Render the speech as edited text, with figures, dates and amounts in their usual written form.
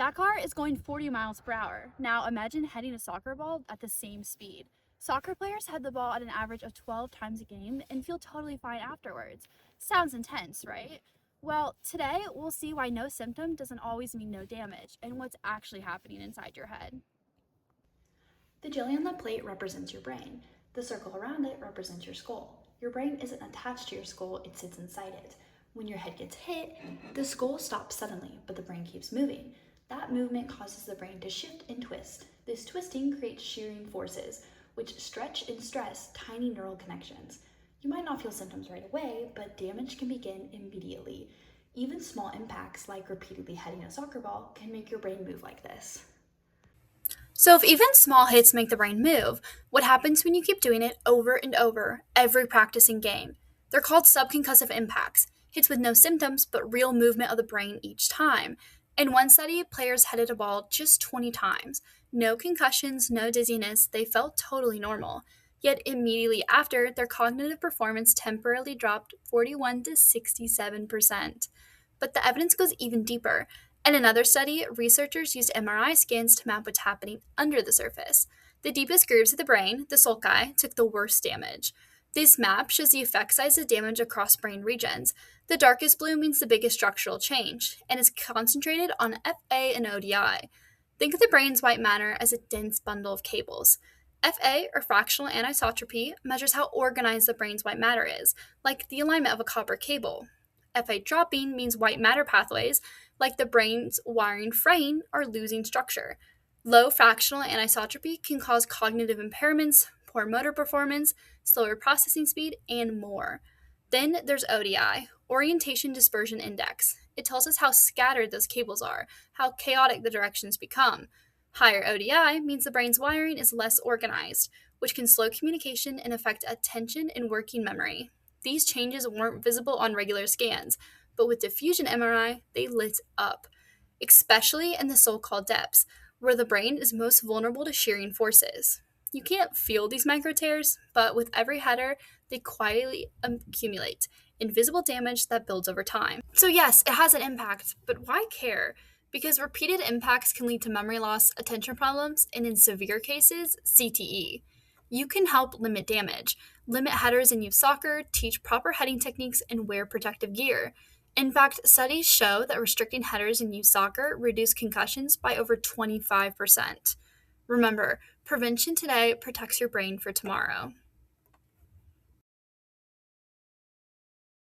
That car is going 40 miles per hour. Now imagine heading a soccer ball at the same speed. Soccer players head the ball at an average of 12 times a game and feel totally fine afterwards. Sounds intense, right? Well, today we'll see why no symptom doesn't always mean no damage and what's actually happening inside your head. The jelly on the plate represents your brain. The circle around it represents your skull. Your brain isn't attached to your skull, it sits inside it. When your head gets hit, the skull stops suddenly, but the brain keeps moving. That movement causes the brain to shift and twist. This twisting creates shearing forces, which stretch and stress tiny neural connections. You might not feel symptoms right away, but damage can begin immediately. Even small impacts, like repeatedly heading a soccer ball, can make your brain move like this. So, if even small hits make the brain move, what happens when you keep doing it over and over, every practicing game? They're called subconcussive impacts, hits with no symptoms but real movement of the brain each time. In one study, players headed a ball just 20 times. No concussions, no dizziness, they felt totally normal. Yet immediately after, their cognitive performance temporarily dropped 41 to 67%. But the evidence goes even deeper. In another study, researchers used MRI scans to map what's happening under the surface. The deepest grooves of the brain, the sulci, took the worst damage. This map shows the effect size of damage across brain regions. The darkest blue means the biggest structural change, and is concentrated on FA and ODI. Think of the brain's white matter as a dense bundle of cables. FA, or fractional anisotropy, measures how organized the brain's white matter is, like the alignment of a copper cable. FA dropping means white matter pathways, like the brain's wiring fraying or losing structure. Low fractional anisotropy can cause cognitive impairments, poor motor performance, slower processing speed, and more. Then there's ODI, Orientation Dispersion Index. It tells us how scattered those cables are, how chaotic the directions become. Higher ODI means the brain's wiring is less organized, which can slow communication and affect attention and working memory. These changes weren't visible on regular scans, but with diffusion MRI, they lit up, especially in the so-called depths, where the brain is most vulnerable to shearing forces. You can't feel these micro tears, but with every header, they quietly accumulate, invisible damage that builds over time. So yes, it has an impact, but why care? Because repeated impacts can lead to memory loss, attention problems, and in severe cases, CTE. You can help limit damage, limit headers in youth soccer, teach proper heading techniques, and wear protective gear. In fact, studies show that restricting headers in youth soccer reduce concussions by over 25%. Remember, prevention today protects your brain for tomorrow.